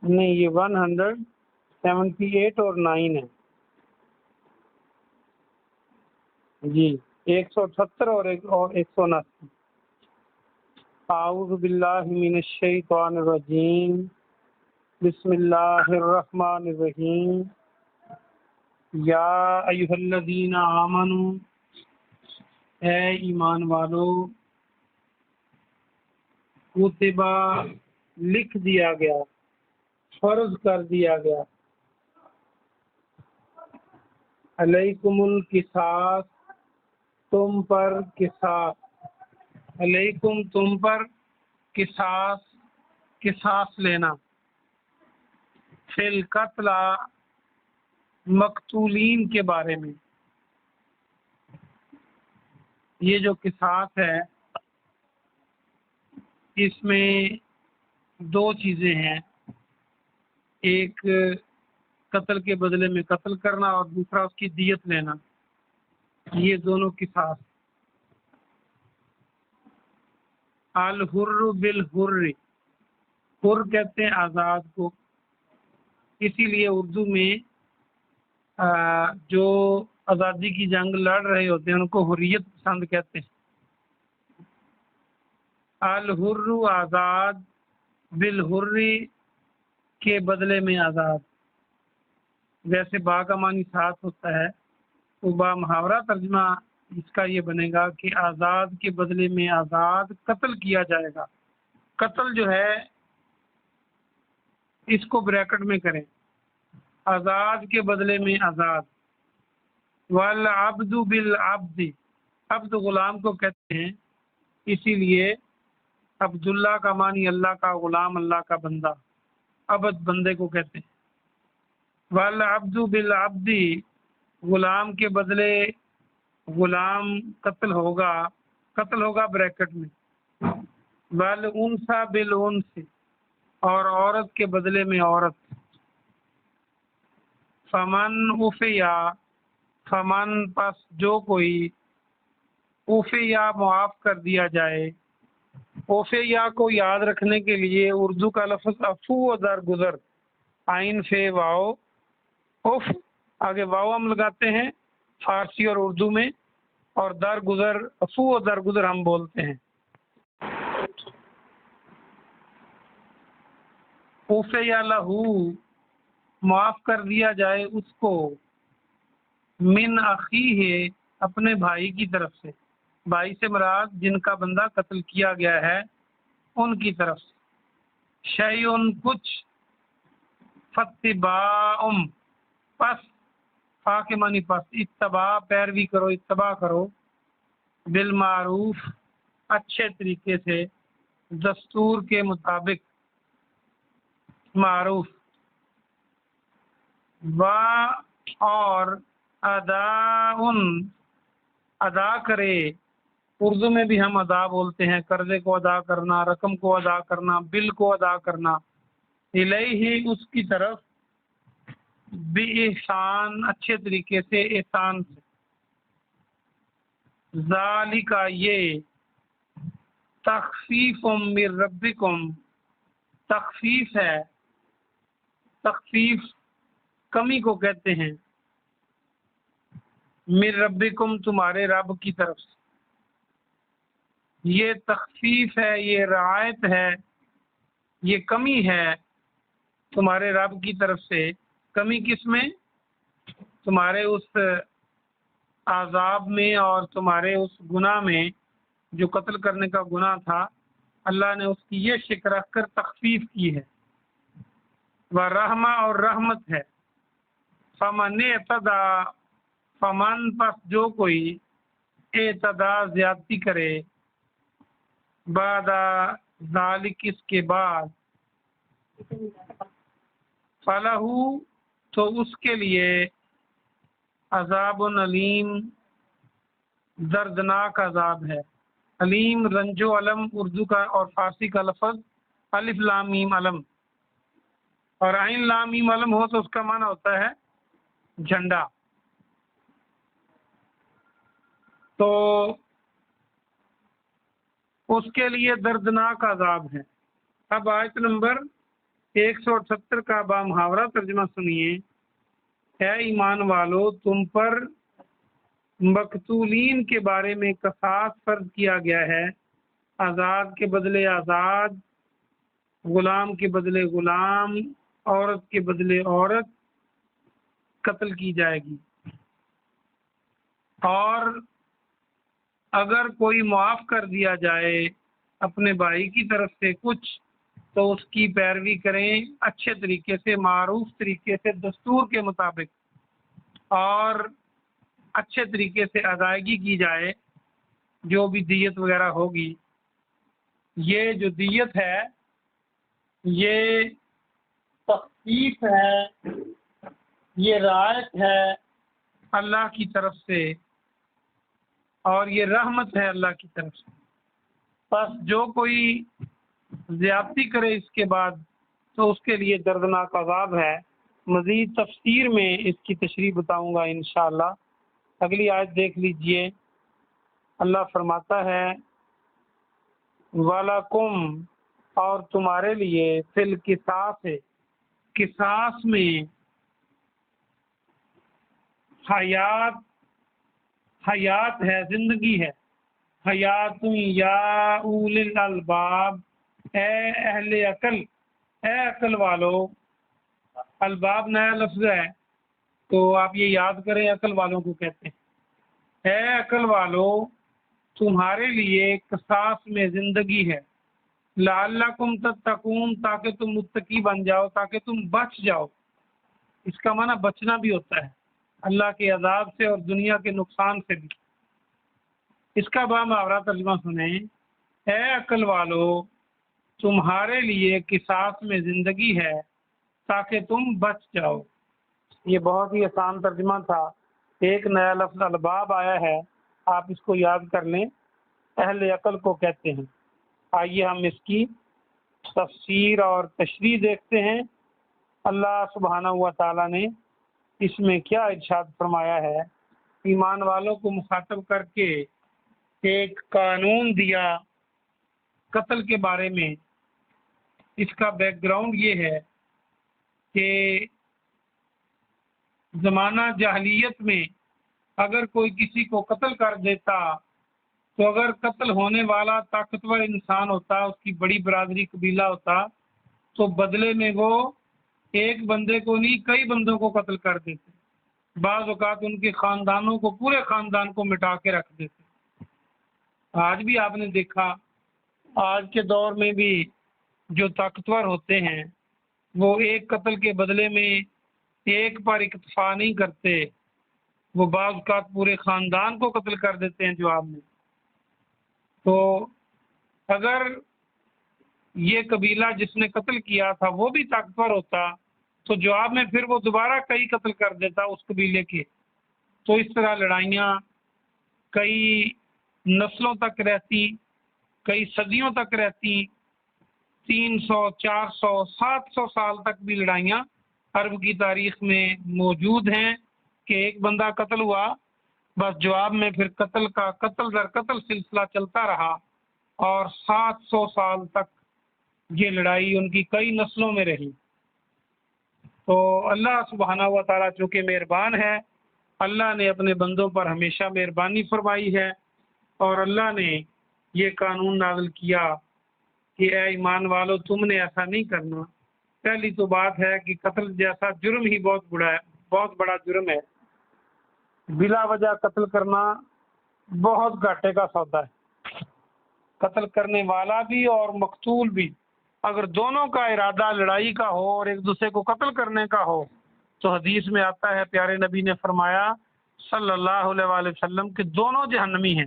نہیں، یہ 178 اور 9 ہے جی، 178 اور 179۔ اعوذ باللہ من الشیطان الرجیم، بسم اللہ الرحمن الرحیم۔ یا ایھا الذین آمنوا، اے ایمان والو، کتبہ لکھ دیا گیا، فرض کر دیا گیا، علیکم القصاص، تم پر قصاص، علیکم تم پر قصاص لینا، فی القتل مقتولین کے بارے میں۔ یہ جو قصاص ہے اس میں دو چیزیں ہیں، ایک قتل کے بدلے میں قتل کرنا اور دوسرا اس کی دیت لینا، یہ دونوں قصاص۔ الحر بالحر، حر کہتے ہیں آزاد کو، اسی لیے اردو میں جو آزادی کی جنگ لڑ رہے ہوتے ہیں ان کو حریت پسند کہتے ہیں۔ الحر آزاد، بالحر کے بدلے میں آزاد، جیسے با کا معنی ساتھ ہوتا ہے تو با محاورہ ترجمہ اس کا یہ بنے گا کہ آزاد کے بدلے میں آزاد قتل کیا جائے گا۔ قتل جو ہے اس کو بریکٹ میں کریں، آزاد کے بدلے میں آزاد۔ والعبد بالعبد، عبد غلام کو کہتے ہیں، اسی لیے عبداللہ کا معنی اللہ کا، غلام اللہ کا بندہ، عبد بندے کو کہتے ہیں۔ والعبد بالعبد، غلام کے بدلے غلام قتل ہوگا بریکٹ میں۔ والانثى بالانثى، اور عورت کے بدلے میں عورت۔ فمن عفیا، فمن پس جو کوئی، عفیا معاف کر دیا جائے۔ عفیا کو یاد رکھنے کے لیے اردو کا لفظ عفو و درگزر، عین فے واؤ، عف آگے واؤ ہم لگاتے ہیں فارسی اور اردو میں، اور درگزر عفو و درگزر ہم بولتے ہیں۔ عفیا لہو، معاف کر دیا جائے اس کو، من اخیہ، اپنے بھائی کی طرف سے، بھائی سے مراد جن کا بندہ قتل کیا گیا ہے ان کی طرف سے۔ شیئن کچھ، فاتباع پس، فا کے معنی پس، اتباع پیروی کرو، اتباع کرو، بالمعروف اچھے طریقے سے، دستور کے مطابق، معروف۔ اور ادا کرے، اردو میں بھی ہم ادا بولتے ہیں، قرضے کو ادا کرنا، رقم کو ادا کرنا، بل کو ادا کرنا، الیہ اس کی طرف، بِإِحْسَان اچھے طریقے سے، احسان سے۔ ذالک یہ، تخفیف من ربکم، تخفیف ہے، تخفیف کمی کو کہتے ہیں، من ربکم تمہارے رب کی طرف سے۔ یہ تخفیف ہے، یہ رعایت ہے، یہ کمی ہے تمہارے رب کی طرف سے۔ کمی کس میں؟ تمہارے اس عذاب میں اور تمہارے اس گناہ میں جو قتل کرنے کا گناہ تھا، اللہ نے اس کی یہ شکر رکھ کر تخفیف کی ہے۔ ورحمہ، اور رحمت ہے۔ فمن اعتدی، فمن پس جو کوئی، اعتدا زیادتی کرے، بعد ذالک اس کے بعد، فلہ تو اس کے لیے، عذاب علیم دردناک عذاب ہے۔ علیم رنج و علم اردو کا اور فارسی کا لفظ، الف لام میم علم، اور عین لام میم علم ہو تو اس کا معنی ہوتا ہے جھنڈا۔ تو اس کے لیے دردناک عذاب ہے۔ اب آیت نمبر 178 کا بامحاورہ ترجمہ سنیے۔ اے ایمان والو، تم پر مقتولین کے بارے میں قصاص فرض کیا گیا ہے، آزاد کے بدلے آزاد، غلام کے بدلے غلام، عورت کے بدلے عورت قتل کی جائے گی۔ اور اگر کوئی معاف کر دیا جائے اپنے بھائی کی طرف سے کچھ، تو اس کی پیروی کریں اچھے طریقے سے، معروف طریقے سے، دستور کے مطابق، اور اچھے طریقے سے ادائیگی کی جائے جو بھی دیت وغیرہ ہوگی۔ یہ جو دیت ہے یہ تخفیف ہے، یہ رعایت ہے اللہ کی طرف سے، اور یہ رحمت ہے اللہ کی طرف سے۔ بس جو کوئی زیادتی کرے اس کے بعد تو اس کے لیے دردناک عذاب ہے۔ مزید تفسیر میں اس کی تشریح بتاؤں گا انشاءاللہ۔ اگلی آیت دیکھ لیجئے، اللہ فرماتا ہے وَلَكُمْ، اور تمہارے لیے، فی القصاص، قصاص میں حیات ہے، زندگی ہے۔ حیات یا اولی الالباب، اے اہل عقل، اے عقل والو۔ الباب نیا لفظ ہے تو آپ یہ یاد کریں عقل والوں کو کہتے ہیں۔ اے عقل والو، تمہارے لیے قصاص میں زندگی ہے، لعلکم تتقون، تاکہ تم متقی بن جاؤ، تاکہ تم بچ جاؤ۔ اس کا معنی بچنا بھی ہوتا ہے اللہ کے عذاب سے اور دنیا کے نقصان سے بھی۔ اس کا بامحاورہ ترجمہ سنیں، اے عقل والو، تمہارے لیے قصاص میں زندگی ہے تاکہ تم بچ جاؤ۔ یہ بہت ہی آسان ترجمہ تھا، ایک نیا لفظ الباب آیا ہے، آپ اس کو یاد کر لیں، اہل عقل کو کہتے ہیں۔ آئیے ہم اس کی تفسیر اور تشریح دیکھتے ہیں، اللہ سبحانہ و تعالیٰ نے اس میں کیا ارشاد فرمایا ہے۔ ایمان والوں کو مخاطب کر کے ایک قانون دیا قتل کے بارے میں۔ اس کا بیک گراؤنڈ یہ ہے کہ زمانہ جاہلیت میں اگر کوئی کسی کو قتل کر دیتا تو اگر قتل ہونے والا طاقتور انسان ہوتا، اس کی بڑی برادری قبیلہ ہوتا، تو بدلے میں وہ ایک بندے کو نہیں کئی بندوں کو قتل کر دیتے، بعض اوقات ان کے خاندانوں کو، پورے خاندان کو مٹا کے رکھ دیتے۔ آج بھی آپ نے دیکھا، آج کے دور میں بھی جو طاقتور ہوتے ہیں وہ ایک قتل کے بدلے میں ایک پر اکتفا نہیں کرتے، وہ بعض اوقات پورے خاندان کو قتل کر دیتے ہیں جواب میں۔ تو اگر یہ قبیلہ جس نے قتل کیا تھا وہ بھی طاقتور ہوتا تو جواب میں پھر وہ دوبارہ کئی قتل کر دیتا اس قبیلے کے۔ تو اس طرح لڑائیاں کئی نسلوں تک رہتی، کئی صدیوں تک رہتی، 300، 400، 700 سال تک بھی لڑائیاں عرب کی تاریخ میں موجود ہیں کہ ایک بندہ قتل ہوا، بس جواب میں پھر قتل کا قتل در قتل سلسلہ چلتا رہا، اور 700 سال تک یہ لڑائی ان کی کئی نسلوں میں رہی۔ تو اللہ سبحانہ و تعالیٰ چونکہ مہربان ہے، اللہ نے اپنے بندوں پر ہمیشہ مہربانی فرمائی ہے، اور اللہ نے یہ قانون نازل کیا کہ اے ایمان والو، تم نے ایسا نہیں کرنا۔ پہلی تو بات ہے کہ قتل جیسا جرم ہی بہت بڑا جرم ہے۔ بلا وجہ قتل کرنا بہت گھاٹے کا سودا ہے۔ قتل کرنے والا بھی اور مقتول بھی اگر دونوں کا ارادہ لڑائی کا ہو اور ایک دوسرے کو قتل کرنے کا ہو تو حدیث میں آتا ہے، پیارے نبی نے فرمایا صلی اللہ علیہ وآلہ وسلم کہ دونوں جہنمی ہیں۔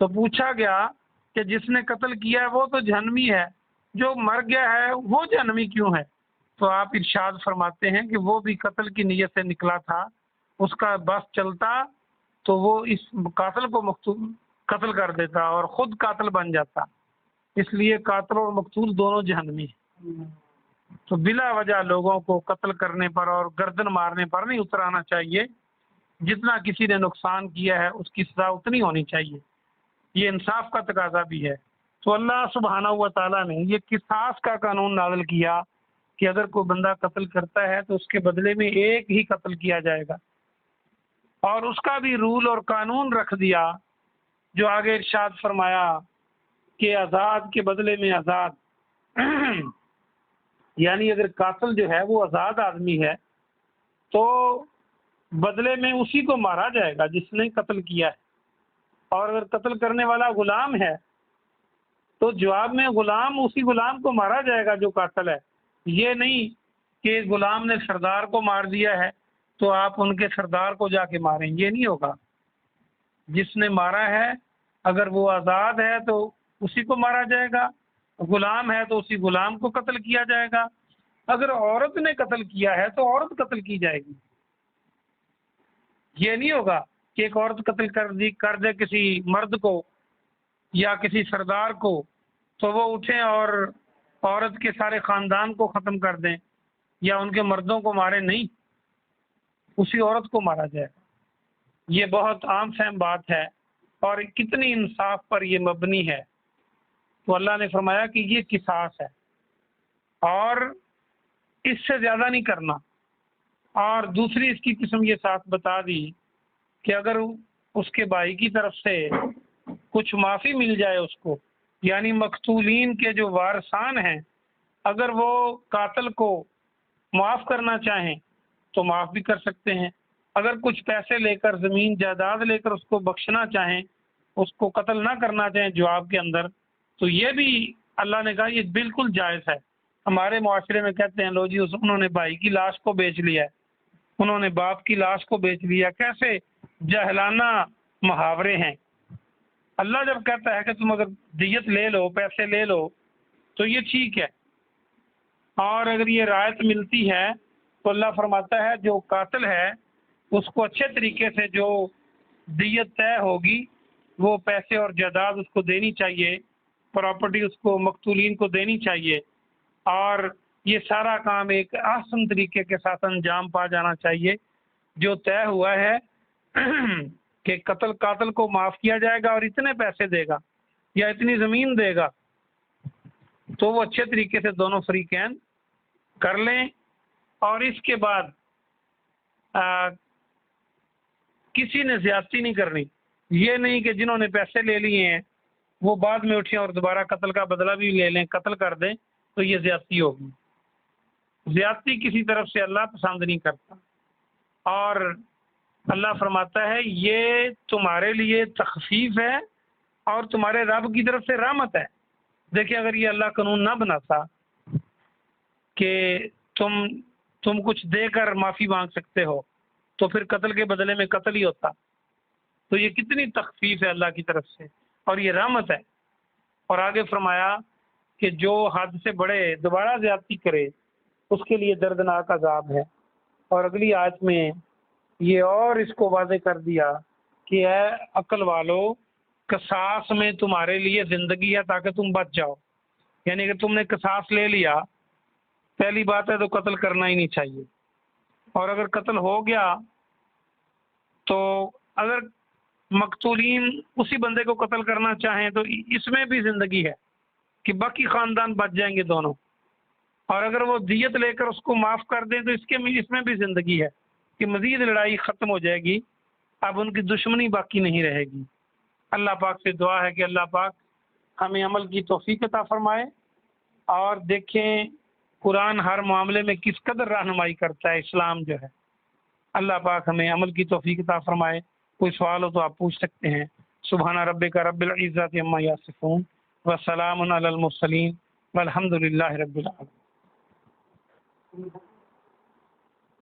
تو پوچھا گیا کہ جس نے قتل کیا ہے وہ تو جہنمی ہے، جو مر گیا ہے وہ جہنمی کیوں ہے؟ تو آپ ارشاد فرماتے ہیں کہ وہ بھی قتل کی نیت سے نکلا تھا، اس کا بس چلتا تو وہ اس قاتل کو قتل کر دیتا اور خود قاتل بن جاتا، اس لیے قاتل اور مقتول دونوں جہنمی ہیں۔ تو بلا وجہ لوگوں کو قتل کرنے پر اور گردن مارنے پر نہیں اترانا چاہیے، جتنا کسی نے نقصان کیا ہے اس کی سزا اتنی ہونی چاہیے، یہ انصاف کا تقاضا بھی ہے۔ تو اللہ سبحانہ و تعالیٰ نے یہ قصاص کا قانون نازل کیا کہ اگر کوئی بندہ قتل کرتا ہے تو اس کے بدلے میں ایک ہی قتل کیا جائے گا، اور اس کا بھی رول اور قانون رکھ دیا جو آگے ارشاد فرمایا کہ آزاد کے بدلے میں آزاد یعنی اگر قاتل جو ہے وہ آزاد آدمی ہے تو بدلے میں اسی کو مارا جائے گا جس نے قتل کیا ہے، اور اگر قتل کرنے والا غلام ہے تو جواب میں اسی غلام کو مارا جائے گا جو قاتل ہے۔ یہ نہیں کہ غلام نے سردار کو مار دیا ہے تو آپ ان کے سردار کو جا کے ماریں، یہ نہیں ہوگا۔ جس نے مارا ہے اگر وہ آزاد ہے تو اسی کو مارا جائے گا، غلام ہے تو اسی غلام کو قتل کیا جائے گا، اگر عورت نے قتل کیا ہے تو عورت قتل کی جائے گی۔ یہ نہیں ہوگا کہ ایک عورت قتل کر دے کسی مرد کو یا کسی سردار کو تو وہ اٹھیں اور عورت کے سارے خاندان کو ختم کر دیں یا ان کے مردوں کو مارے، نہیں، اسی عورت کو مارا جائے گا۔ یہ بہت عام فہم بات ہے اور کتنی انصاف پر یہ مبنی ہے۔ تو اللہ نے فرمایا کہ یہ قصاص ہے اور اس سے زیادہ نہیں کرنا۔ اور دوسری اس کی قسم یہ ساتھ بتا دی کہ اگر اس کے بھائی کی طرف سے کچھ معافی مل جائے اس کو، یعنی مقتولین کے جو وارثان ہیں اگر وہ قاتل کو معاف کرنا چاہیں تو معاف بھی کر سکتے ہیں، اگر کچھ پیسے لے کر زمین جائیداد لے کر اس کو بخشنا چاہیں، اس کو قتل نہ کرنا چاہیں جواب کے اندر، تو یہ بھی اللہ نے کہا یہ بالکل جائز ہے۔ ہمارے معاشرے میں کہتے ہیں لو جی انہوں نے بھائی کی لاش کو بیچ لیا ہے، انہوں نے باپ کی لاش کو بیچ لیا، کیسے جاہلانہ محاورے ہیں۔ اللہ جب کہتا ہے کہ تم اگر دیت لے لو، پیسے لے لو تو یہ ٹھیک ہے، اور اگر یہ رعایت ملتی ہے تو اللہ فرماتا ہے جو قاتل ہے اس کو اچھے طریقے سے جو دیت طے ہوگی وہ پیسے اور جائیداد اس کو دینی چاہیے، پراپرٹی اس کو مقتولین کو دینی چاہیے، اور یہ سارا کام ایک احسن طریقے کے ساتھ انجام پا جانا چاہیے۔ جو طے ہوا ہے کہ قاتل کو معاف کیا جائے گا اور اتنے پیسے دے گا یا اتنی زمین دے گا، تو وہ اچھے طریقے سے دونوں فریقین کر لیں، اور اس کے بعد کسی نے زیادتی نہیں کرنی۔ یہ نہیں کہ جنہوں نے پیسے لے لیے ہیں وہ بعد میں اٹھیں اور دوبارہ قتل کا بدلہ بھی لے لیں، قتل کر دیں، تو یہ زیادتی ہوگی۔ زیادتی کسی طرف سے اللہ پسند نہیں کرتا، اور اللہ فرماتا ہے یہ تمہارے لیے تخفیف ہے اور تمہارے رب کی طرف سے رحمت ہے۔ دیکھیں اگر یہ اللہ قانون نہ بناتا کہ تم کچھ دے کر معافی مانگ سکتے ہو تو پھر قتل کے بدلے میں قتل ہی ہوتا۔ تو یہ کتنی تخفیف ہے اللہ کی طرف سے، اور یہ رحمت ہے۔ اور آگے فرمایا کہ جو حد سے بڑے دوبارہ زیادتی کرے اس کے لیے دردناک عذاب ہے۔ اور اگلی آیت میں یہ اور اس کو واضح کر دیا کہ اے عقل والو، قصاص میں تمہارے لیے زندگی ہے تاکہ تم بچ جاؤ۔ یعنی اگر تم نے قصاص لے لیا، پہلی بات ہے تو قتل کرنا ہی نہیں چاہیے، اور اگر قتل ہو گیا تو اگر مقتولین اسی بندے کو قتل کرنا چاہیں تو اس میں بھی زندگی ہے کہ باقی خاندان بچ جائیں گے دونوں، اور اگر وہ دیت لے کر اس کو معاف کر دیں تو اس میں بھی زندگی ہے کہ مزید لڑائی ختم ہو جائے گی، اب ان کی دشمنی باقی نہیں رہے گی۔ اللہ پاک سے دعا ہے کہ اللہ پاک ہمیں عمل کی توفیق عطا فرمائے، اور دیکھیں قرآن ہر معاملے میں کس قدر رہنمائی کرتا ہے اسلام جو ہے۔ اللہ پاک ہمیں عمل کی توفیق عطا فرمائے۔ کوئی سوال ہو تو آپ پوچھ سکتے ہیں۔ سبحان ربک رب العزت عما یصفون وسلام علی المرسلین والحمد للہ رب العالمین۔